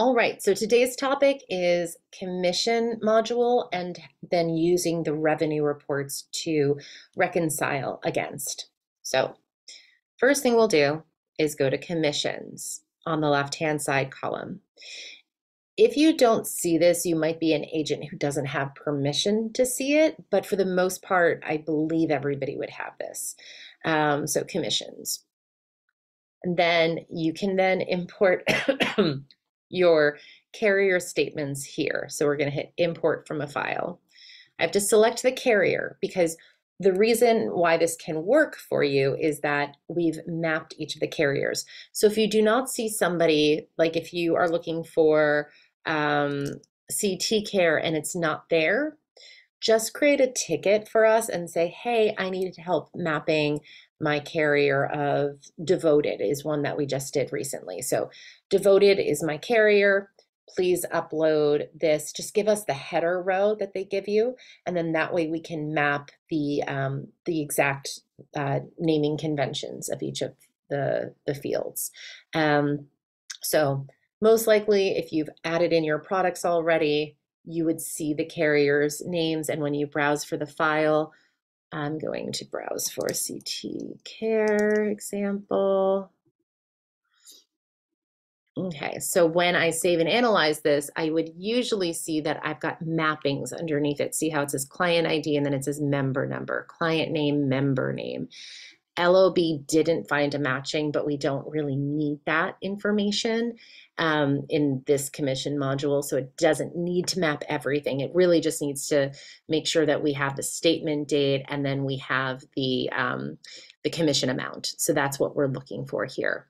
All right, so today's topic is commission module and then using the revenue reports to reconcile against. So first thing we'll do is go to commissions on the left-hand side column. If you don't see this, you might be an agent who doesn't have permission to see it, but for the most part, I believe everybody would have this. So commissions. And then you can then import your carrier statements here. So we're going to hit import from a file. I have to select the carrier because the reason why this can work for you is that we've mapped each of the carriers. So if you do not see somebody, like if you are looking for CT care and it's not there, just create a ticket for us and say, hey, I needed help mapping my carrier of Devoted is one that we just did recently. So Devoted is my carrier. Please upload this. Just give us the header row that they give you, and then that way we can map the exact naming conventions of each of the fields. So most likely, if you've added in your products already, you would see the carrier's names, and when you browse for the file, I'm going to browse for CT care example. Okay, so when I save and analyze this, I would usually see that I've got mappings underneath it. See how it says client ID and then it says member number, client name, member name. LOB didn't find a matching, but we don't really need that information in this commission module. So it doesn't need to map everything. It really just needs to make sure that we have the statement date and then we have the commission amount. So that's what we're looking for here.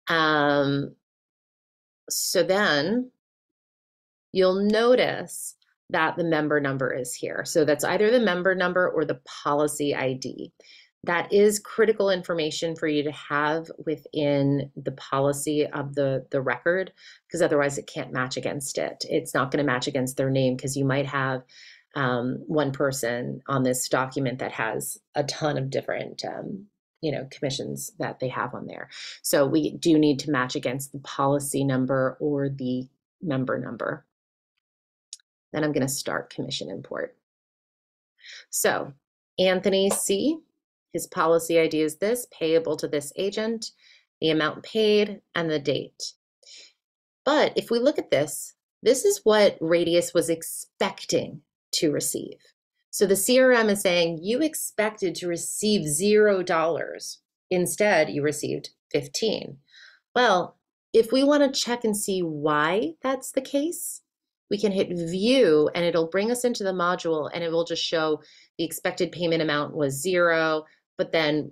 So then you'll notice that the member number is here. So that's either the member number or the policy ID. That is critical information for you to have within the policy of the record, because otherwise it can't match against it. It's not going to match against their name because you might have one person on this document that has a ton of different commissions that they have on there. So we do need to match against the policy number or the member number. Then I'm going to start commission import. So Anthony C., his policy ID is this, payable to this agent, the amount paid, and the date. But if we look at this, this is what Radius was expecting to receive. So the CRM is saying you expected to receive $0. Instead, you received 15. Well, if we want to check and see why that's the case, we can hit view and it'll bring us into the module and it will just show the expected payment amount was 0, but then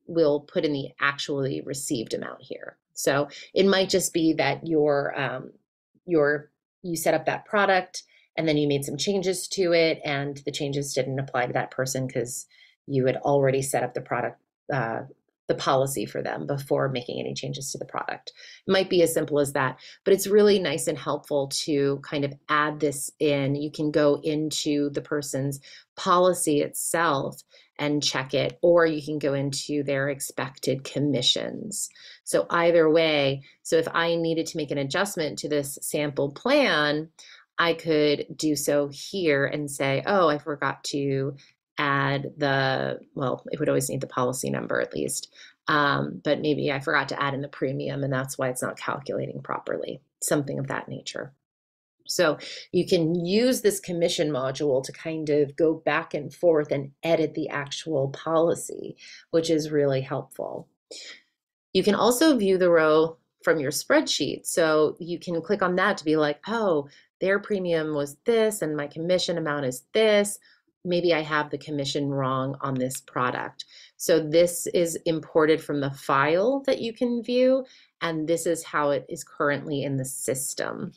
we'll put in the actually received amount here. So it might just be that you set up that product and then you made some changes to it and the changes didn't apply to that person because you had already set up the product, the policy for them before making any changes to the product. It might be as simple as that, but it's really nice and helpful to kind of add this in. You can go into the person's policy itself and check it, or you can go into their expected commissions. So either way, so if I needed to make an adjustment to this sample plan, I could do so here and say, oh, I forgot to add well, it would always need the policy number at least, but maybe I forgot to add in the premium and that's why it's not calculating properly, something of that nature. So you can use this commission module to kind of go back and forth and edit the actual policy, which is really helpful. You can also view the row from your spreadsheet. So you can click on that to be like, oh, their premium was this and my commission amount is this. Maybe I have the commission wrong on this product. So this is imported from the file that you can view, and this is how it is currently in the system.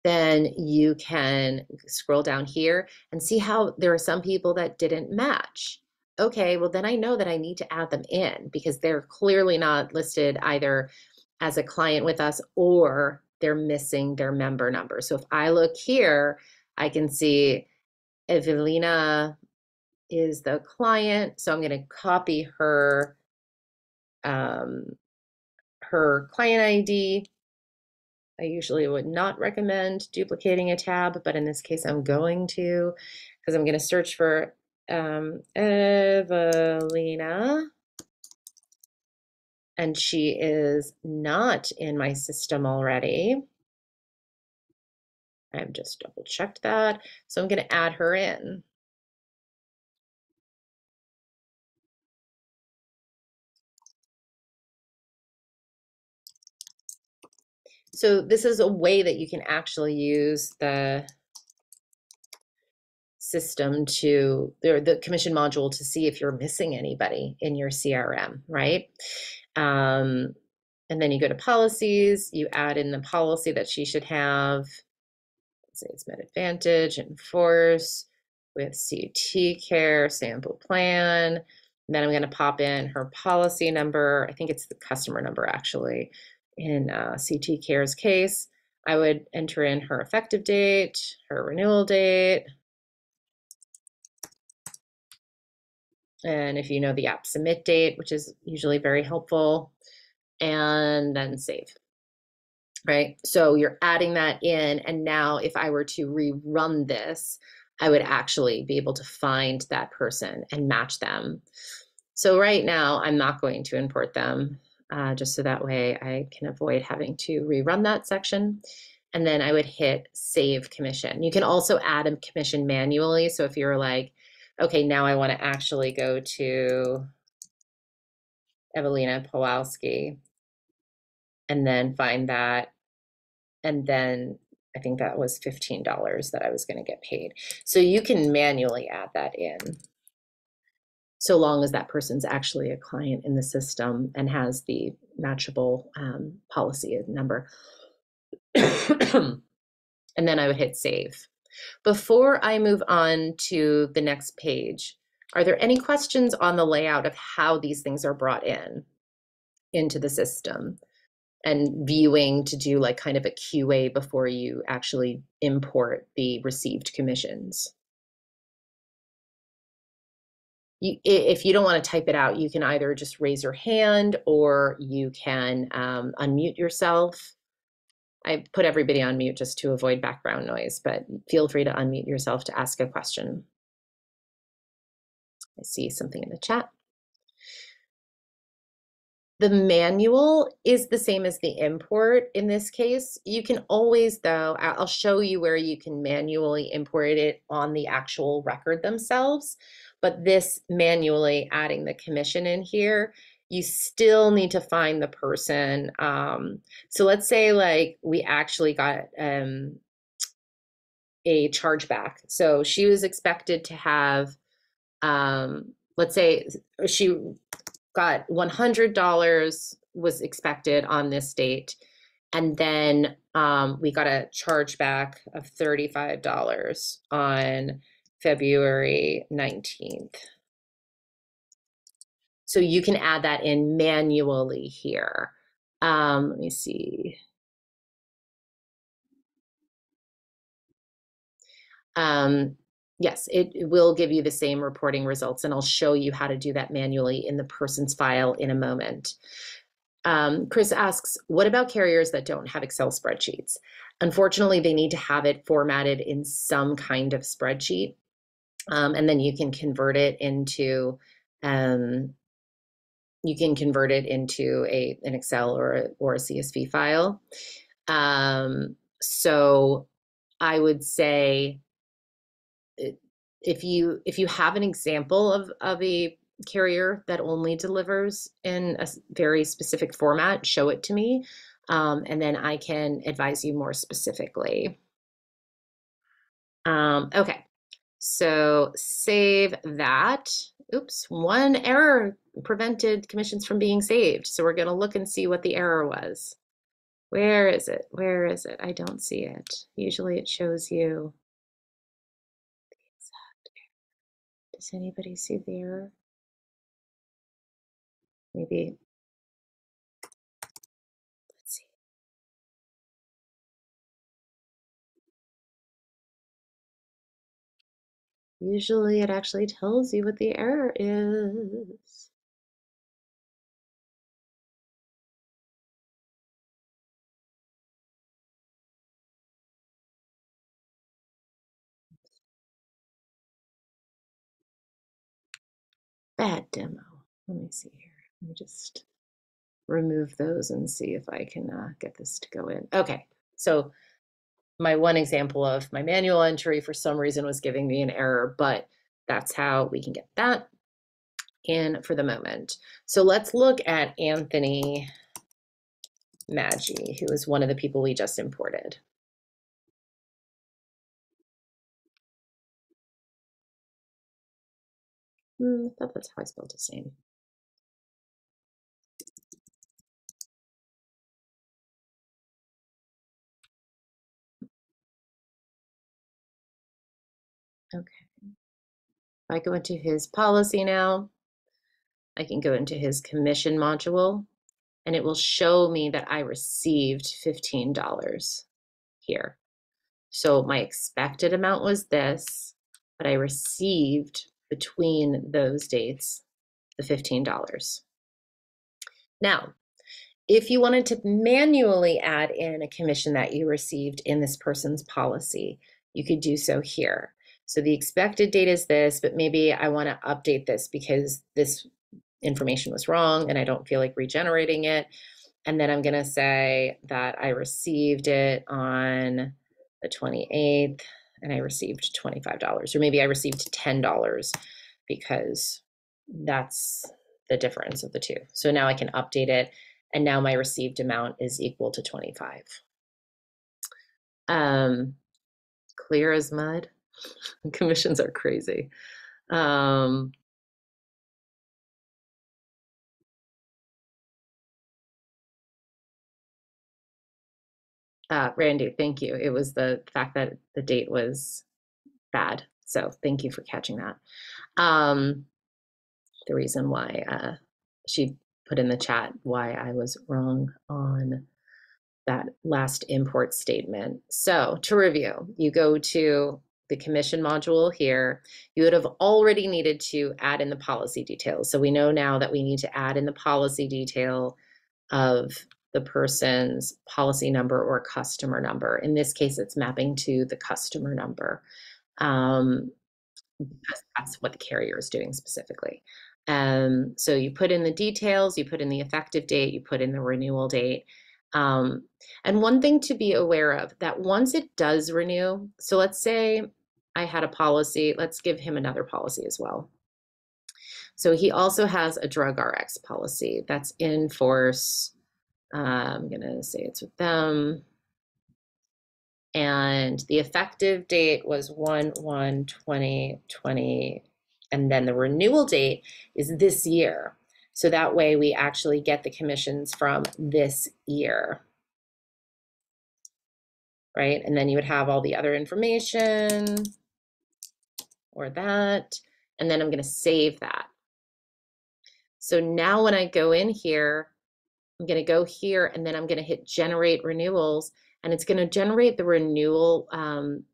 Then you can scroll down here and see how there are some people that didn't match. Okay, well then I know that I need to add them in because they're clearly not listed either as a client with us or they're missing their member number. So if I look here, I can see Evelina is the client. So I'm going to copy her her client ID. I usually would not recommend duplicating a tab, but in this case I'm going to, because I'm going to search for Evelina, and she is not in my system already. I've just double checked that. So I'm going to add her in. So this is a way that you can actually use the system to, the commission module, to see if you're missing anybody in your CRM, right? And then you go to policies, you add in the policy that she should have. Let's say it's MedAdvantage, Enforce, with CT Care, sample plan. And then I'm going to pop in her policy number. I think it's the customer number actually. In CT Care's case, I would enter in her effective date, her renewal date, and if you know the app submit date, which is usually very helpful, and then save. Right? So you're adding that in, and now if I were to rerun this, I would actually be able to find that person and match them. So right now, I'm not going to import them, just so that way I can avoid having to rerun that section. And then I would hit Save Commission. You can also add a commission manually. So if you're like, okay, now I want to actually go to Evelina Pawlowski and then find that. And then I think that was $15 that I was going to get paid. So you can manually add that in, so long as that person's actually a client in the system and has the matchable policy number. And then I would hit save. Before I move on to the next page, are there any questions on the layout of how these things are brought in into the system, and viewing to do like kind of a QA before you actually import the received commissions? If you don't want to type it out, you can either just raise your hand or you can unmute yourself. I put everybody on mute just to avoid background noise, but feel free to unmute yourself to ask a question. I see something in the chat. The manual is the same as the import in this case. You can always, though, I'll show you where you can manually import it on the actual record themselves, but this manually adding the commission in here, you still need to find the person. So let's say like we actually got a chargeback. So she was expected to have, let's say she got $100 was expected on this date. And then we got a chargeback of $35 on February 19th. So you can add that in manually here. Let me see. Yes, it will give you the same reporting results, and I'll show you how to do that manually in the person's file in a moment. Chris asks, what about carriers that don't have Excel spreadsheets? Unfortunately, they need to have it formatted in some kind of spreadsheet, and then you can convert it into an Excel or a CSV file. So I would say, if you have an example of a carrier that only delivers in a very specific format, show it to me, and then I can advise you more specifically. Okay, so save that. Oops, one error prevented commissions from being saved. So we're going to look and see what the error was. Where is it? Where is it? I don't see it. Usually it shows you. Does anybody see the error? Maybe. Let's see. Usually it actually tells you what the error is. bad demo. Let me see here. Let me just remove those and see if I can get this to go in. Okay, so my one example of my manual entry for some reason was giving me an error, but that's how we can get that in for the moment. So let's look at Anthony Maggi, who is one of the people we just imported. I thought that's how I spelled his name. Okay. If I go into his policy now, I can go into his commission module, and it will show me that I received $15 here. So my expected amount was this, but I received between those dates the $15. Now, if you wanted to manually add in a commission that you received in this person's policy, you could do so here. So the expected date is this, but maybe I want to update this because this information was wrong and I don't feel like regenerating it. And then I'm going to say that I received it on the 28th and I received $25, or maybe I received $10 because that's the difference of the two. So now I can update it, and now my received amount is equal to 25. Clear as mud. Commissions are crazy. Randy, thank you. It was the fact that the date was bad. So thank you for catching that. The reason why she put in the chat why I was wrong on that last import statement. So to review, you go to the commission module here. You would have already needed to add in the policy details. So we know now that we need to add in the policy detail of the person's policy number or customer number. In this case, it's mapping to the customer number. Because that's what the carrier is doing specifically. So you put in the details, you put in the effective date, you put in the renewal date. And one thing to be aware of, that once it does renew, so let's say I had a policy, let's give him another policy as well. So he also has a drug RX policy that's in force. I'm going to say it's with them. And the effective date was 1/1/2020, and then the renewal date is this year. So that way we actually get the commissions from this year, right? And then you would have all the other information or that, and then I'm going to save that. So now when I go in here, I'm going to go here and then I'm going to hit generate renewals, and it's going to generate the renewal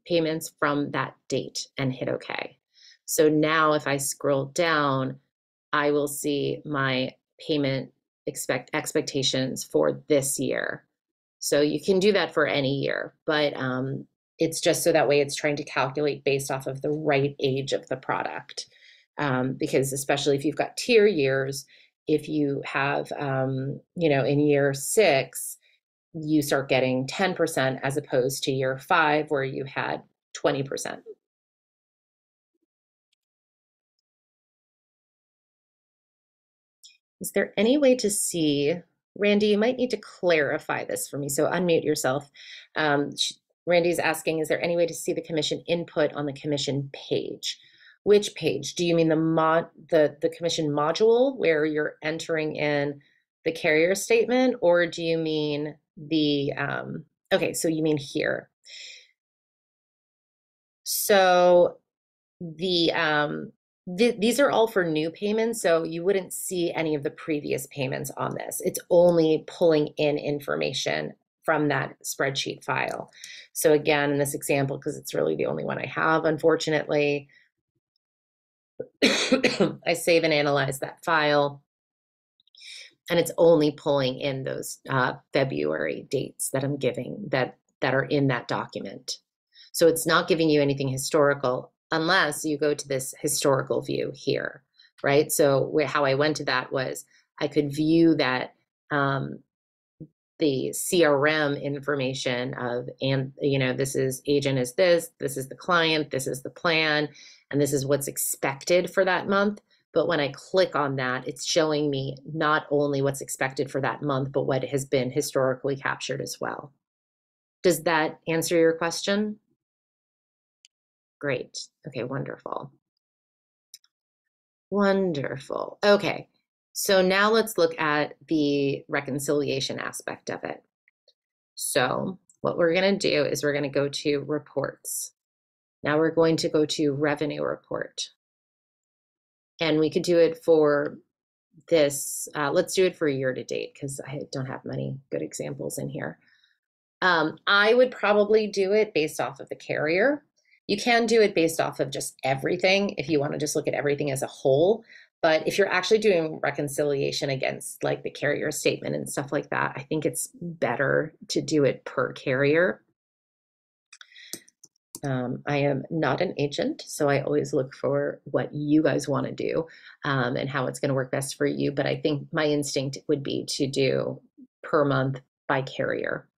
payments from that date and hit OK. So now if I scroll down, I will see my payment expectations for this year. So you can do that for any year, but it's just so that way it's trying to calculate based off of the right age of the product. Because especially if you've got tier years, if you have, in year 6, you start getting 10% as opposed to year 5 where you had 20%. Is there any way to see, Randy, you might need to clarify this for me, so unmute yourself. Randy's asking, is there any way to see the commission input on the commission page? Which page? Do you mean the commission module where you're entering in the carrier statement, or do you mean the, okay, so you mean here. So these are all for new payments, so you wouldn't see any of the previous payments on this. It's only pulling in information from that spreadsheet file. So again, in this example, because it's really the only one I have, unfortunately, I save and analyze that file, and it's only pulling in those February dates that I'm giving that are in that document. So it's not giving you anything historical unless you go to this historical view here. right? So how I went to that was I could view that the CRM information of, and this is agent is this is the client, this is the plan, and this is what's expected for that month. But when I click on that, it's showing me not only what's expected for that month, but what has been historically captured as well. Does that answer your question? Great. Okay, wonderful. Wonderful. Okay, so now let's look at the reconciliation aspect of it. So what we're going to do is we're going to go to reports. Now we're going to go to revenue report. And we could do it for this. Let's do it for year to date because I don't have many good examples in here. I would probably do it based off of the carrier. You can do it based off of just everything if you want to just look at everything as a whole. But if you're actually doing reconciliation against like the carrier statement and stuff like that, I think it's better to do it per carrier. I am not an agent, so I always look for what you guys want to do and how it's going to work best for you. But I think my instinct would be to do per month by carrier.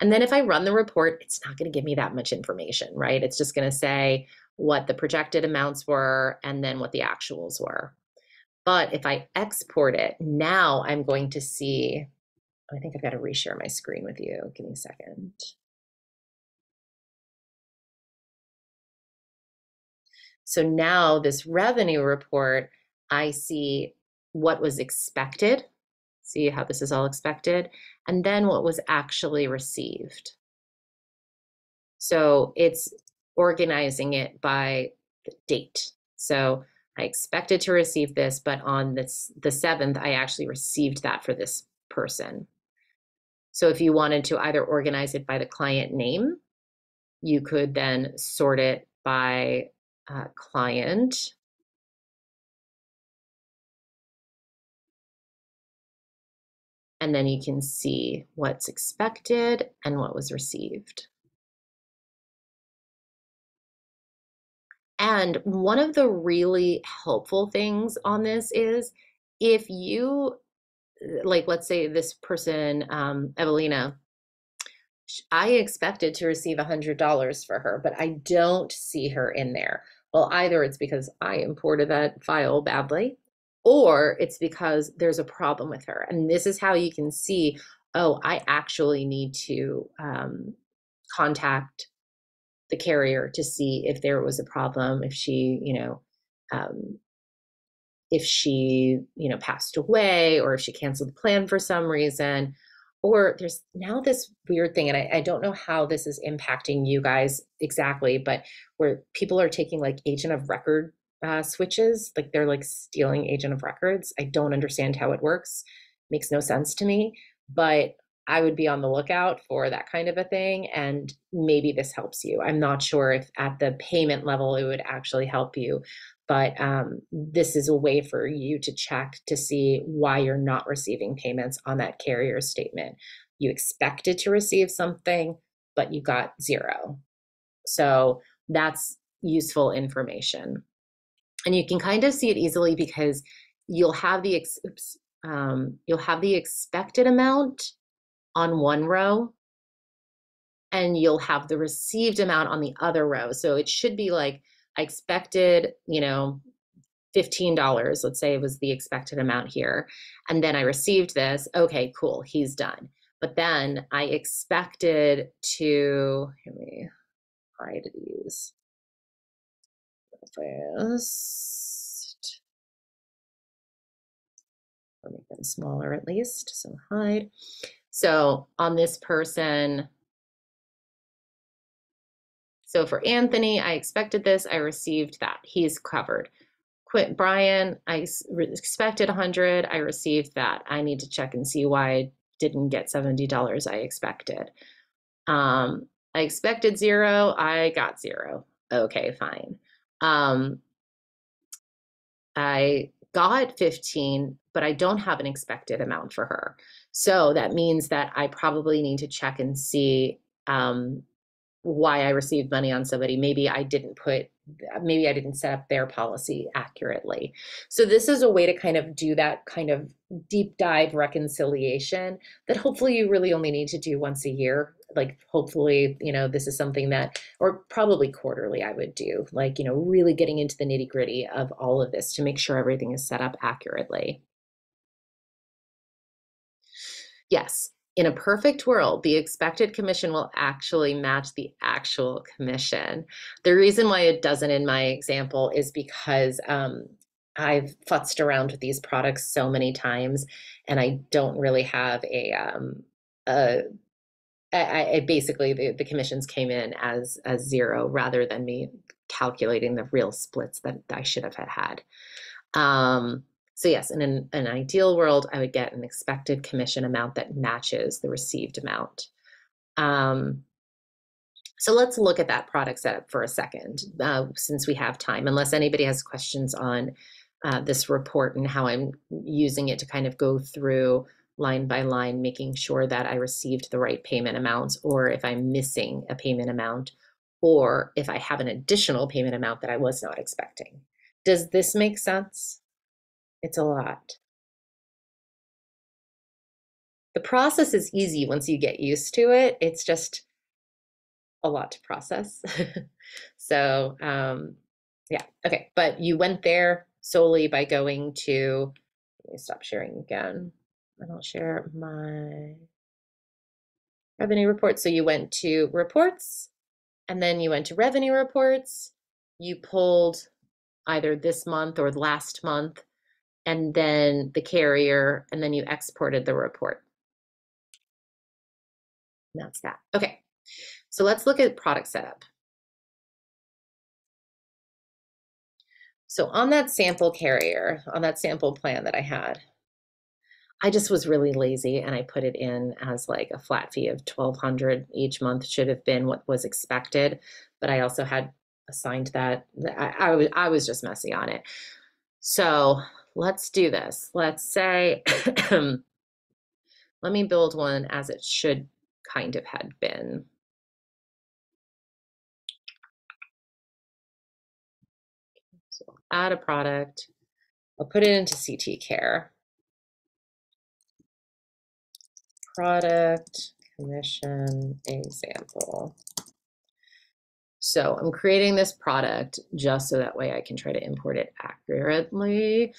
And then if I run the report, it's not going to give me that much information, right? It's just going to say what the projected amounts were and then what the actuals were. But if I export it, now I'm going to see, I think I've got to reshare my screen with you. Give me a second. So now this revenue report, I see what was expected. See how this is all expected, and then what was actually received. So it's organizing it by the date. So I expected to receive this, but on the 7th, I actually received that for this person. So if you wanted to either organize it by the client name, you could then sort it by client. And then you can see what's expected and what was received. And one of the really helpful things on this is if you, like, let's say this person, Evelina, I expected to receive $100 for her, but I don't see her in there. Well, either it's because I imported that file badly, or it's because there's a problem with her. And this is how you can see, oh, I actually need to contact the carrier to see if there was a problem, if she, passed away, or if she canceled the plan for some reason. Or there's now this weird thing, and I don't know how this is impacting you guys exactly, but where people are taking like agent of record switches, like they're like stealing agent of records. I don't understand how it works. Makes no sense to me, but I would be on the lookout for that kind of a thing, and maybe this helps you. I'm not sure if at the payment level it would actually help you, but this is a way for you to check to see why you're not receiving payments on that carrier statement. You expected to receive something, but you got zero. So that's useful information. And you can kind of see it easily because you'll have the expected amount on one row, and you'll have the received amount on the other row. So it should be like, I expected, $15, let's say it was the expected amount here. And then I received this. Okay, cool, he's done. But then I expected to, let me try to use first. I'll make them smaller at least, so hide. So on this person, so for Anthony, I expected this, I received that, he's covered. Brian, I expected 100, I received that. I need to check and see why I didn't get $70 I expected. I expected 0, I got 0. Okay, fine. I got 15, but I don't have an expected amount for her. So that means that I probably need to check and see why I received money on somebody. Maybe I didn't set up their policy accurately. So this is a way to kind of do that kind of deep dive reconciliation that hopefully you really only need to do once a year. Like hopefully, this is something that, or probably quarterly I would do, like, really getting into the nitty gritty of all of this to make sure everything is set up accurately. Yes. In a perfect world, the expected commission will actually match the actual commission. The reason why it doesn't in my example is because I've futzed around with these products so many times, and I don't really have basically the commissions came in as zero rather than me calculating the real splits that I should have had. So yes, in an ideal world, I would get an expected commission amount that matches the received amount. So let's look at that product setup for a second, since we have time, unless anybody has questions on this report and how I'm using it to kind of go through line by line, making sure that I received the right payment amounts, or if I'm missing a payment amount, or if I have an additional payment amount that I was not expecting. Does this make sense? It's a lot. The process is easy once you get used to it. It's just a lot to process. So, yeah, okay. But you went there solely by going to, let me stop sharing again. And I'll share my revenue report. So you went to reports, and then you went to revenue reports. You pulled either this month or last month, and then the carrier, and then you exported the report. And that's that. Okay, so let's look at product setup. So on that sample carrier, on that sample plan that I had, I just was really lazy and I put it in as like a flat fee of $1,200 each month should have been what was expected. But I also had assigned that I was just messy on it. So let's do this. Let's say, let me build one as it should kind of had been. So add a product. I'll put it into CT Care. Product commission example. So I'm creating this product just so that way I can try to import it accurately.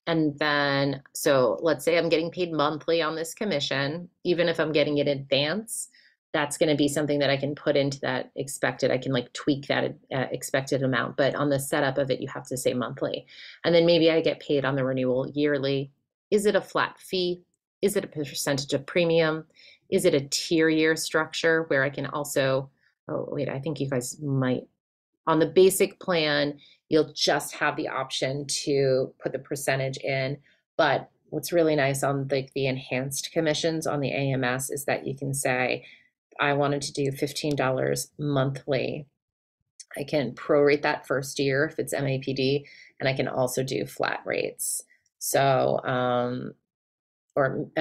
And then, so let's say I'm getting paid monthly on this commission. Even if I'm getting it in advance, that's going to be something that I can put into that expected. I can like tweak that expected amount, but on the setup of it, you have to say monthly. And then maybe I get paid on the renewal yearly. Is it a flat fee? Is it a percentage of premium? Is it a tier year structure where I can also, oh wait, I think you guys might, on the basic plan, you'll just have the option to put the percentage in. But what's really nice on the enhanced commissions on the AMS is that you can say, I wanted to do $15 monthly. I can prorate that first year if it's MAPD, and I can also do flat rates. So,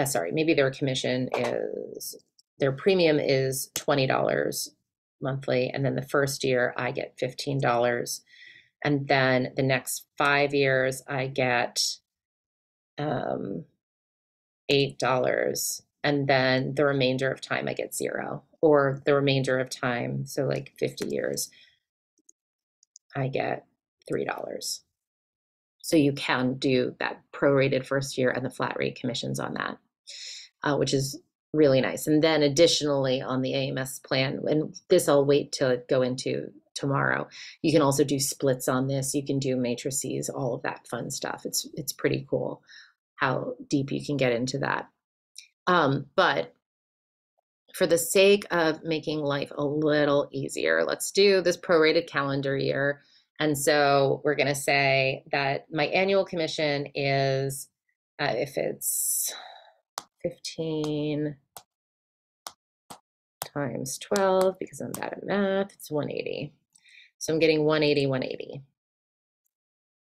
sorry, maybe their premium is $20 monthly, and then the first year I get $15, and then the next 5 years I get $8, and then the remainder of time I get 0, or the remainder of time, so like 50 years, I get $3. So you can do that prorated first year and the flat rate commissions on that, which is really nice. And then additionally on the AMS plan, and this I'll wait to go into tomorrow, you can also do splits on this. You can do matrices, all of that fun stuff. It's pretty cool how deep you can get into that. But for the sake of making life a little easier, let's do this prorated calendar year. And so we're going to say that my annual commission is, if it's 15 times 12, because I'm bad at math, it's 180. So I'm getting 180, 180.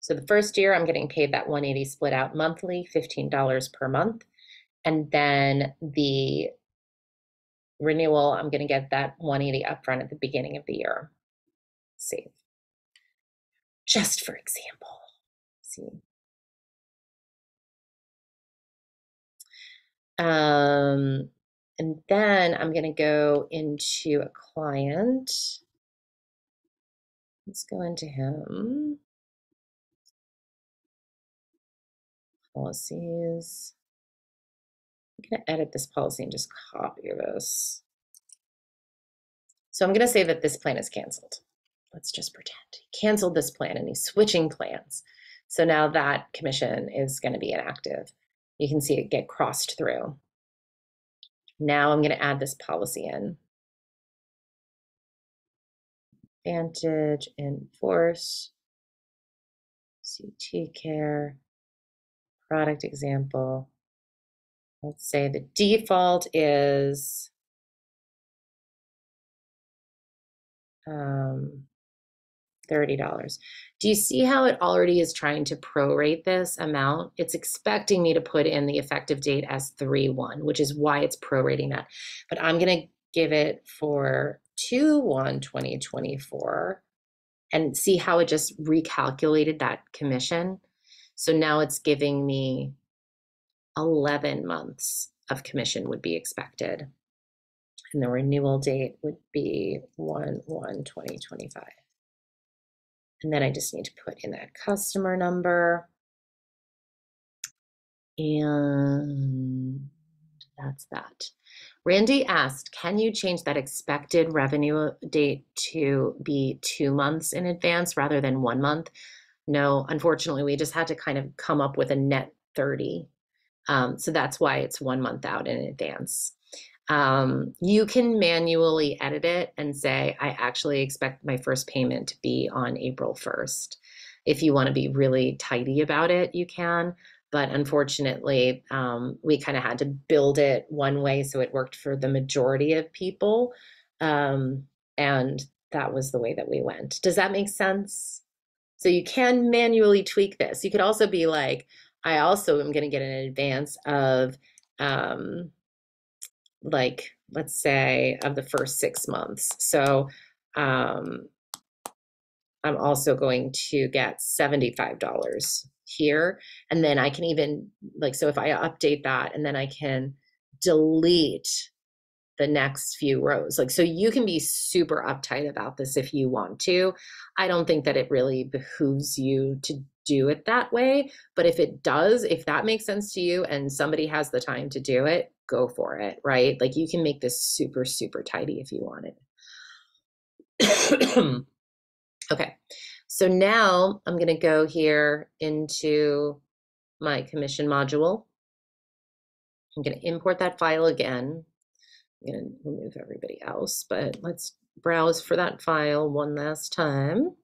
So the first year I'm getting paid that 180 split out monthly, $15 per month. And then the renewal, I'm going to get that 180 upfront at the beginning of the year. Save. Just for example. See. And then I'm going to go into a client. Let's go into him. Policies. I'm going to edit this policy and just copy this. So I'm going to say that this plan is canceled. Let's just pretend. He canceled this plan and he's switching plans. So now that commission is going to be inactive. You can see it get crossed through. Now I'm going to add this policy in. Advantage, enforce, CT care, product example. Let's say the default is $30. Do you see how it already is trying to prorate this amount? It's expecting me to put in the effective date as 3/1, which is why it's prorating that. But I'm going to give it for 2/1/2024 and see how it just recalculated that commission. So now it's giving me 11 months of commission would be expected. And the renewal date would be 1/1/2025. And then I just need to put in that customer number. And that's that. Randy asked, can you change that expected revenue date to be 2 months in advance rather than 1 month? No, unfortunately, we just had to kind of come up with a net 30. So that's why it's 1 month out in advance. You can manually edit it and say, I actually expect my first payment to be on April 1st. If you want to be really tidy about it, you can. But unfortunately, we kind of had to build it one way so it worked for the majority of people. And that was the way that we went. Does that make sense? So you can manually tweak this. You could also be like, I also am going to get an advance of, like, let's say, of the first 6 months. So I'm also going to get $75 here. And then I can even, like, so if I update that and then I can delete the next few rows. Like, so you can be super uptight about this if you want to. I don't think that it really behooves you to do it that way. But if it does, if that makes sense to you and somebody has the time to do it, go for it, right? Like, you can make this super, super tidy if you want it. Okay, so now I'm going to go here into my commission module. I'm going to import that file again. I'm going to remove everybody else, but let's browse for that file one last time.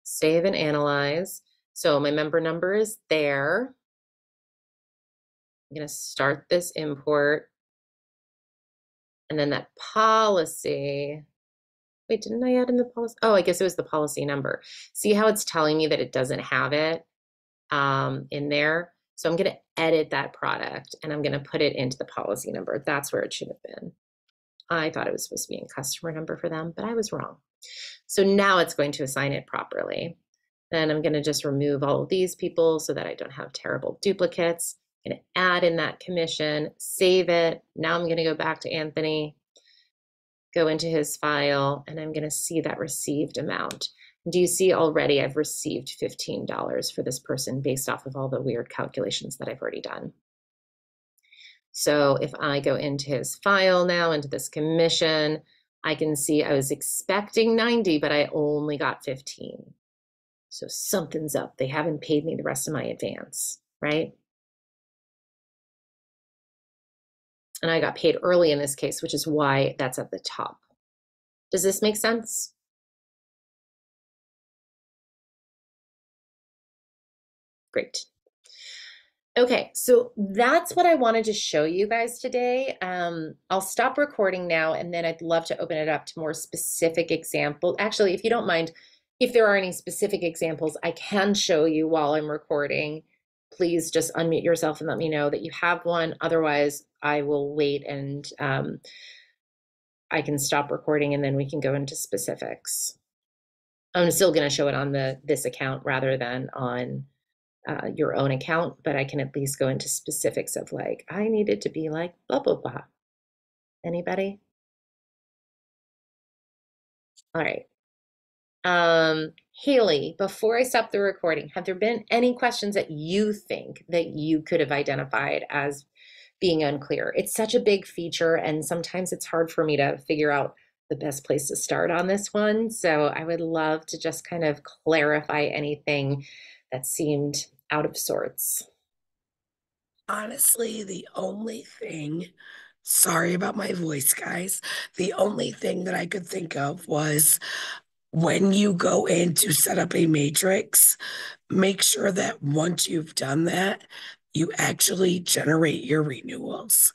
Save and analyze. So my member number is there. I'm going to start this import. And then that policy, wait, didn't I add in the policy? Oh, I guess it was the policy number. See how it's telling me that it doesn't have it in there? So I'm going to edit that product and I'm going to put it into the policy number. That's where it should have been. I thought it was supposed to be in customer number for them, but I was wrong. So now it's going to assign it properly. Then I'm going to just remove all of these people so that I don't have terrible duplicates. I'm going to add in that commission, save it. Now I'm going to go back to Anthony, go into his file, and I'm going to see that received amount. Do you see already I've received $15 for this person based off of all the weird calculations that I've already done. So if I go into his file now, into this commission, I can see I was expecting 90, but I only got 15. So something's up. They haven't paid me the rest of my advance, right? And I got paid early in this case, which is why that's at the top. Does this make sense? Great. Okay, so that's what I wanted to show you guys today. I'll stop recording now, and then I'd love to open it up to more specific examples. Actually, if you don't mind, if there are any specific examples I can show you while I'm recording, please just unmute yourself and let me know that you have one. Otherwise, I will wait and I can stop recording and then we can go into specifics. I'm still going to show it on this account rather than on your own account, but I can at least go into specifics of like, I need it to be like blah, blah, blah. Anybody? All right. Haley, before I stop the recording, have there been any questions that you think that you could have identified as being unclear? It's such a big feature, and sometimes it's hard for me to figure out the best place to start on this one. So I would love to just kind of clarify anything that seemed out of sorts. Honestly, the only thing, sorry about my voice, guys. The only thing that I could think of was when you go in to set up a matrix, make sure that once you've done that, you actually generate your renewals.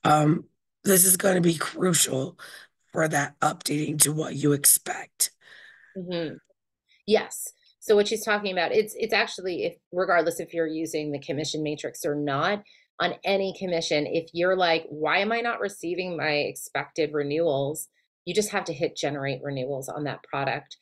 Um, this is going to be crucial for that updating to what you expect. Mhm. Yes. So what she's talking about, it's actually if regardless if you're using the commission matrix or not, on any commission, if you're like, why am I not receiving my expected renewals? You just have to hit generate renewals on that product.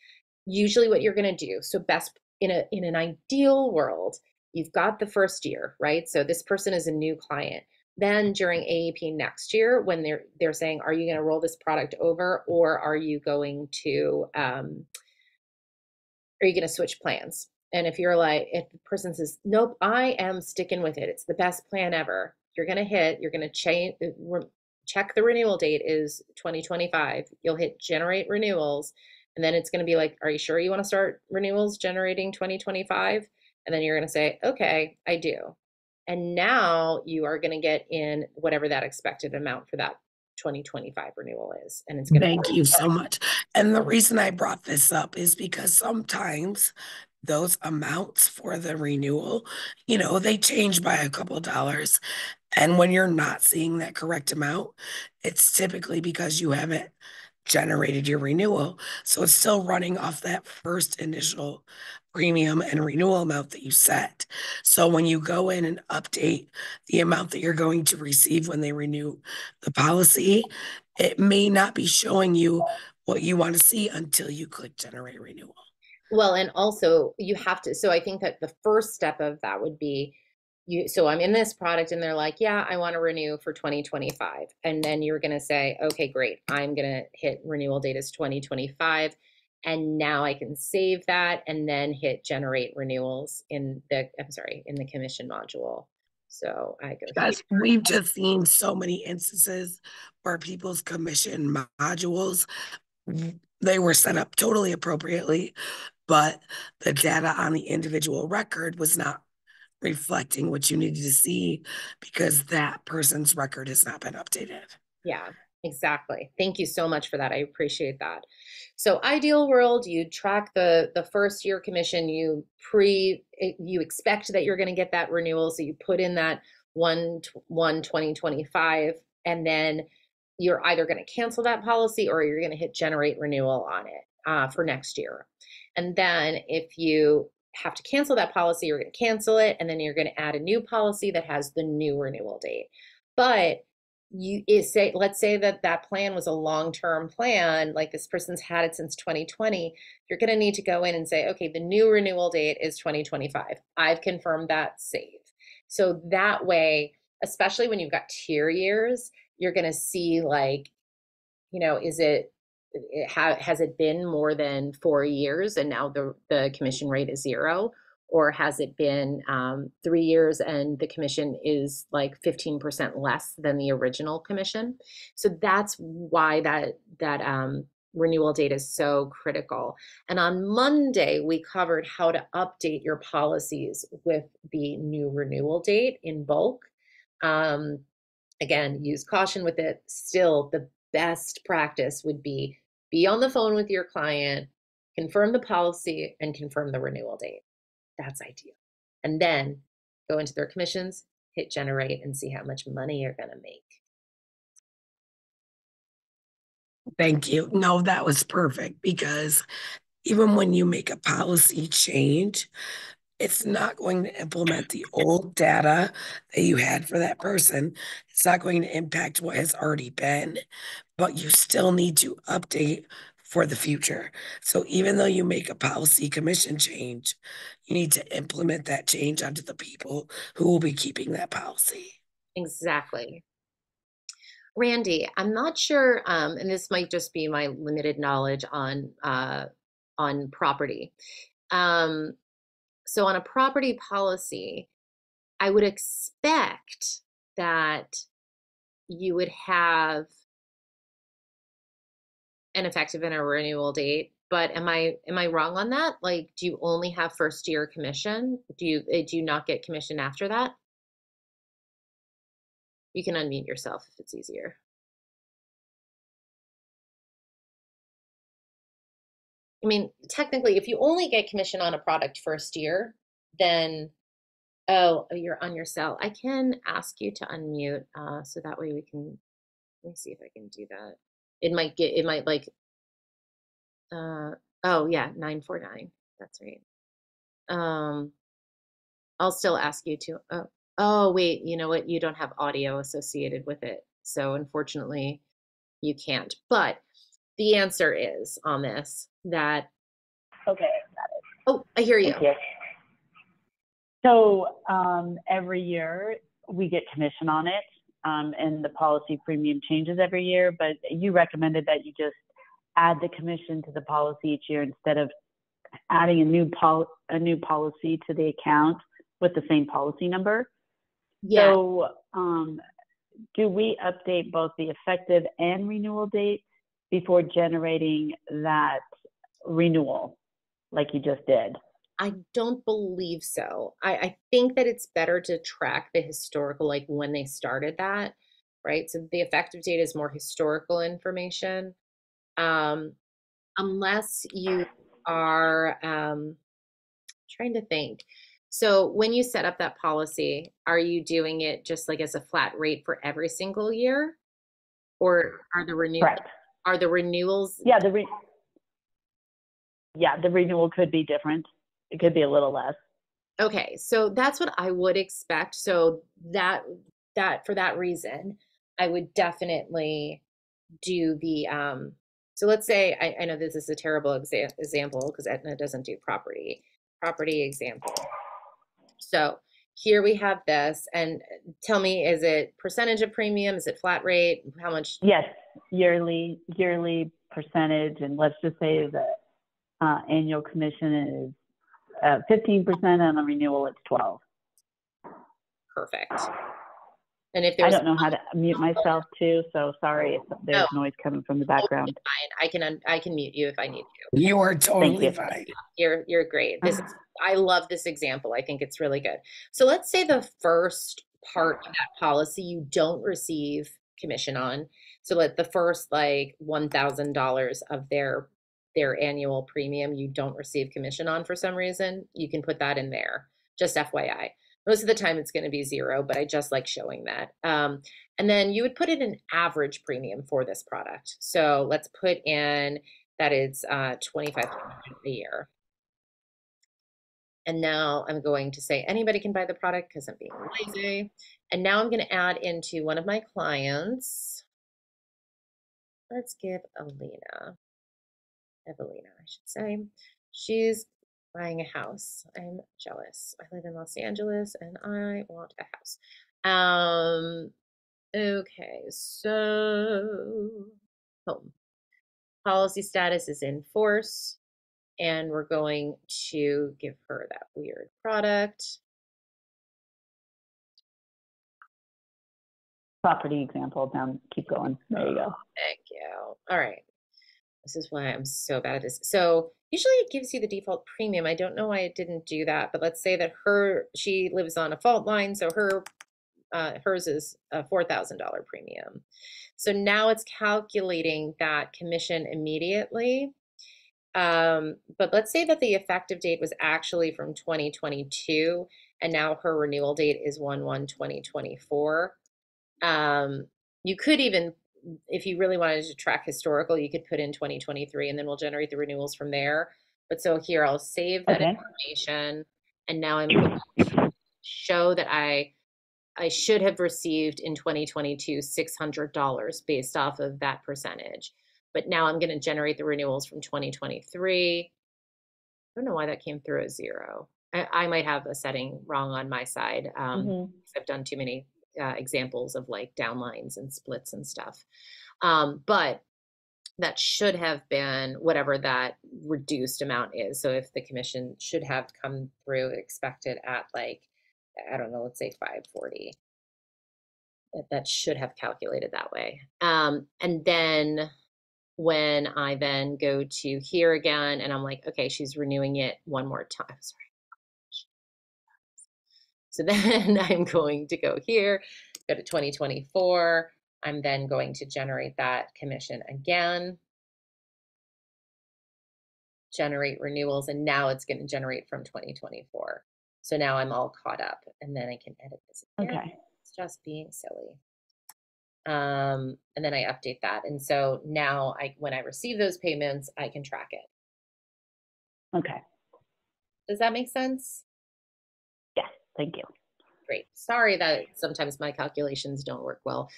Usually what you're going to do, so best in an ideal world, you've got the first year, right? So this person is a new client. Then during AEP next year, when they're saying, are you going to roll this product over or are you going to are you going to switch plans? And if you're like, if the person says, nope, I am sticking with it, it's the best plan ever, you're going to check the renewal date is 2025. You'll hit generate renewals. And then it's going to be like, are you sure you want to start renewals generating 2025? And then you're going to say, okay, I do. And now you are going to get in whatever that expected amount for that 2025 renewal is. And it's going to Thank be you so much. And the reason I brought this up is because sometimes those amounts for the renewal, they change by a couple dollars. And when you're not seeing that correct amount, it's typically because you haven't generated your renewal. So it's still running off that first initial premium and renewal amount that you set. So when you go in and update the amount that you're going to receive when they renew the policy, it may not be showing you what you want to see until you click generate renewal. Well, and also you have to, so I think that the first step of that would be so I'm in this product and they're like, yeah, I want to renew for 2025. And then you're going to say, okay, great. I'm going to hit renewal date is 2025. And now I can save that and then hit generate renewals in the commission module. So I go here. Because we've just seen so many instances where people's commission modules, they were set up totally appropriately, but the data on the individual record was not reflecting what you needed to see because that person's record has not been updated. Yeah, exactly. Thank you so much for that. I appreciate that. So ideal world, you track the first year commission, you expect that you're going to get that renewal, so you put in that 1/1/2025, and then you're either going to cancel that policy or you're going to hit generate renewal on it for next year. And then if you have to cancel that policy, you're going to cancel it, and then you're going to add a new policy that has the new renewal date. But let's say that plan was a long-term plan, like this person's had it since 2020, you're going to need to go in and say, okay, the new renewal date is 2025. I've confirmed that, save. So that way, especially when you've got tier years, you're going to see like, has it been more than 4 years and now the commission rate is zero? Or has it been 3 years and the commission is like 15% less than the original commission? So that's why that renewal date is so critical. And on Monday, we covered how to update your policies with the new renewal date in bulk. Again, use caution with it. Still, the best practice would be on the phone with your client, confirm the policy, and confirm the renewal date. That's ideal. And then go into their commissions, hit generate, and see how much money you're going to make. Thank you. No, that was perfect because even when you make a policy change, it's not going to implement the old data that you had for that person. It's not going to impact what has already been, but you still need to update for the future. So even though you make a policy commission change, you need to implement that change onto the people who will be keeping that policy. Exactly. Randy, I'm not sure, and this might just be my limited knowledge on property. Um, so on a property policy, I would expect that you would have an effective and a renewal date. But am I wrong on that? Like, do you only have first year commission? Do you not get commission after that? You can unmute yourself if it's easier. I mean, technically, if you only get commission on a product first year, then oh, you're on your cell. I can ask you to unmute, so that way we can. Let me see if I can do that. It might like. Uh, oh yeah, 949. That's right. Um, I'll still ask you to. Oh wait, you know what? You don't have audio associated with it, so unfortunately, you can't. But the answer is on this that. Okay. Oh, I hear you. Thank you. So every year we get commission on it, and the policy premium changes every year. But you recommended that you just add the commission to the policy each year instead of adding a new policy to the account with the same policy number. Yeah. So do we update both the effective and renewal date before generating that renewal like you just did? I don't believe so. I think that it's better to track the historical, like when they started that, right? So the effective date is more historical information. Um, unless you are trying to think. So when you set up that policy, are you doing it just like as a flat rate for every single year? Or Correct. are the renewals? Yeah, the renewal could be different. It could be a little less. Okay, so that's what I would expect. So for that reason, I would definitely do the so let's say I know this is a terrible example because Aetna doesn't do property example. So here we have this, and tell me, is it percentage of premium? Is it flat rate? How much? Yes, yearly percentage, and let's just say the annual commission is 15%, on a renewal it's 12. Perfect. And if I there's, don't know how to mute myself too, so sorry if there's noise coming from the background. fine. I can mute you if I need to. You are totally you. fine. You're great. I love this example. I think it's really good. So let's say the first part of that policy you don't receive commission on. So let the first like $1,000 of their annual premium you don't receive commission on for some reason, you can put that in there. Just FYI. Most of the time it's going to be zero, but I just like showing that. And then you would put in an average premium for this product. So let's put in that it's $2,500 a year. And now I'm going to say anybody can buy the product because I'm being lazy. And now I'm going to add into one of my clients. Let's give Evelina, I should say. She's buying a house. I'm jealous. I live in Los Angeles and I want a house. Okay, so home. Policy status is in force. And we're going to give her that weird product. Property example. Now keep going. There you go. Thank you. All right. This is why I'm so bad at this. So usually it gives you the default premium. I don't know why it didn't do that, but let's say that she lives on a fault line, so hers is a $4,000 premium. So now it's calculating that commission immediately. But let's say that the effective date was actually from 2022, and now her renewal date is 1/1/2024. You could even, if you really wanted to track historical, you could put in 2023, and then we'll generate the renewals from there. But so here, I'll save that information. And now I'm going to show that I should have received in 2022 $600 based off of that percentage. But now I'm going to generate the renewals from 2023. I don't know why that came through as 0. I might have a setting wrong on my side. Because I've done too many examples of like downlines and splits and stuff. But that should have been whatever that reduced amount is. So if the commission should have come through expected at like, I don't know, let's say 540. That should have calculated that way. And then when I then go to here again, and I'm like, okay, she's renewing it one more time. Sorry. So then I'm going to go here, go to 2024. I'm then going to generate that commission again, generate renewals, and now it's going to generate from 2024. So now I'm all caught up, and then I can edit this again. Okay. It's just being silly. And then I update that. And so now when I receive those payments, I can track it. Okay. Does that make sense? Yes, thank you. Great. Sorry that sometimes my calculations don't work well.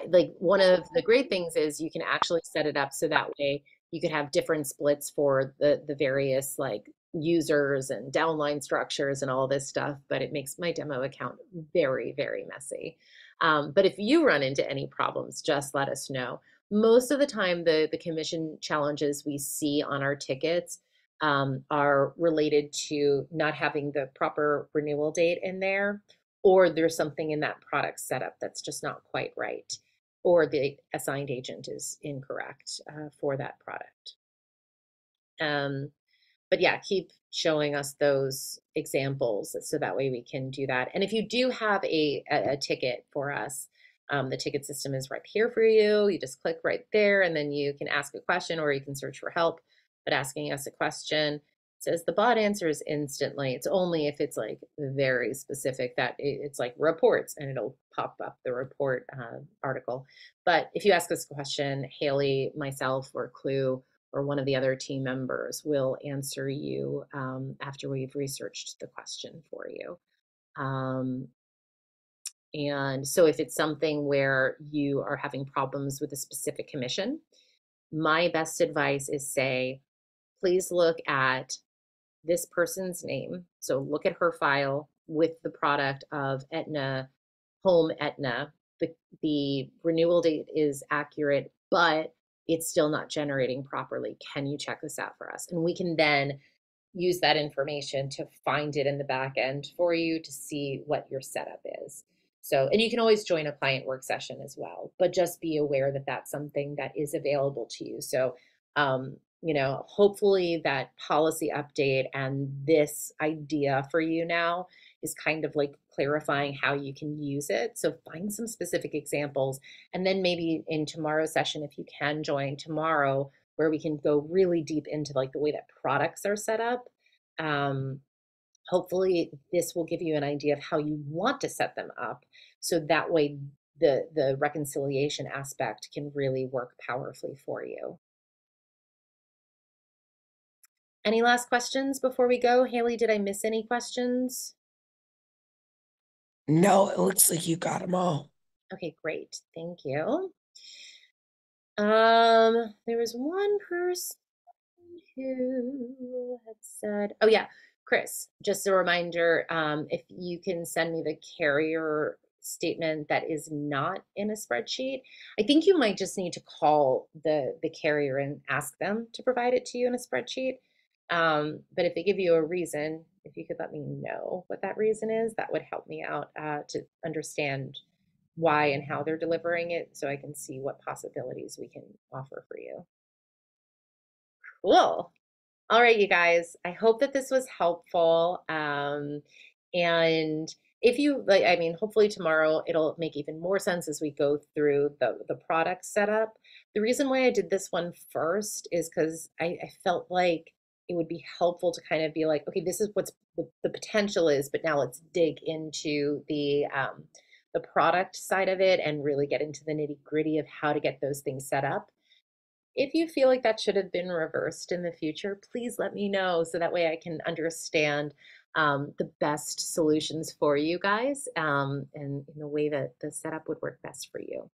Like one of the great things is you can actually set it up so that way you could have different splits for the various like users and downline structures and all this stuff, but it makes my demo account very, very messy. But if you run into any problems, just let us know. Most of the time, the commission challenges we see on our tickets are related to not having the proper renewal date in there, or there's something in that product setup that's just not quite right, or the assigned agent is incorrect for that product. But yeah, keep showing us those examples so that way we can do that. And if you do have a ticket for us, the ticket system is right here for you. You just click right there, and then you can ask a question or you can search for help. But asking us a question says the bot answers instantly. It's only if it's like very specific that it's like reports and it'll pop up the report article. But if you ask us a question, Haley, myself, or Clue, or one of the other team members will answer you after we've researched the question for you. And so if it's something where you are having problems with a specific commission, my best advice is say, please look at this person's name. So look at her file with the product of Aetna, Home Aetna. The renewal date is accurate, but it's still not generating properly. Can you check this out for us? And we can then use that information to find it in the back end for you to see what your setup is. So, and you can always join a client work session as well, but just be aware that that's something that is available to you. So, hopefully that policy update and this idea for you now is kind of like clarifying how you can use it. So find some specific examples, and then maybe in tomorrow's session, if you can join tomorrow, where we can go really deep into like the way that products are set up. Hopefully this will give you an idea of how you want to set them up, so that way the reconciliation aspect can really work powerfully for you. Any last questions before we go? Haley, did I miss any questions? No, it looks like you got them all. Okay, great. Thank you. There was one person who had said, oh yeah, Chris, just a reminder, if you can send me the carrier statement that is not in a spreadsheet. I think you might just need to call the carrier and ask them to provide it to you in a spreadsheet. But if they give you a reason, if you could let me know what that reason is, that would help me out to understand why and how they're delivering it, so I can see what possibilities we can offer for you. Cool. All right, you guys, I hope that this was helpful. And if you like, I mean, hopefully tomorrow it'll make even more sense as we go through the product setup. The reason why I did this one first is because I felt like it would be helpful to kind of be like, okay, this is what's the potential is, but now let's dig into the product side of it and really get into the nitty-gritty of how to get those things set up. If you feel like that should have been reversed in the future, please let me know so that way I can understand the best solutions for you guys, and in the way that the setup would work best for you.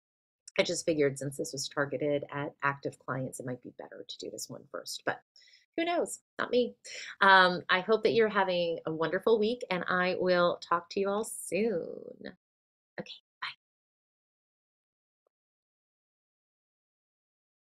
I just figured since this was targeted at active clients, it might be better to do this one first, but who knows? Not me. I hope that you're having a wonderful week, and I will talk to you all soon. Okay.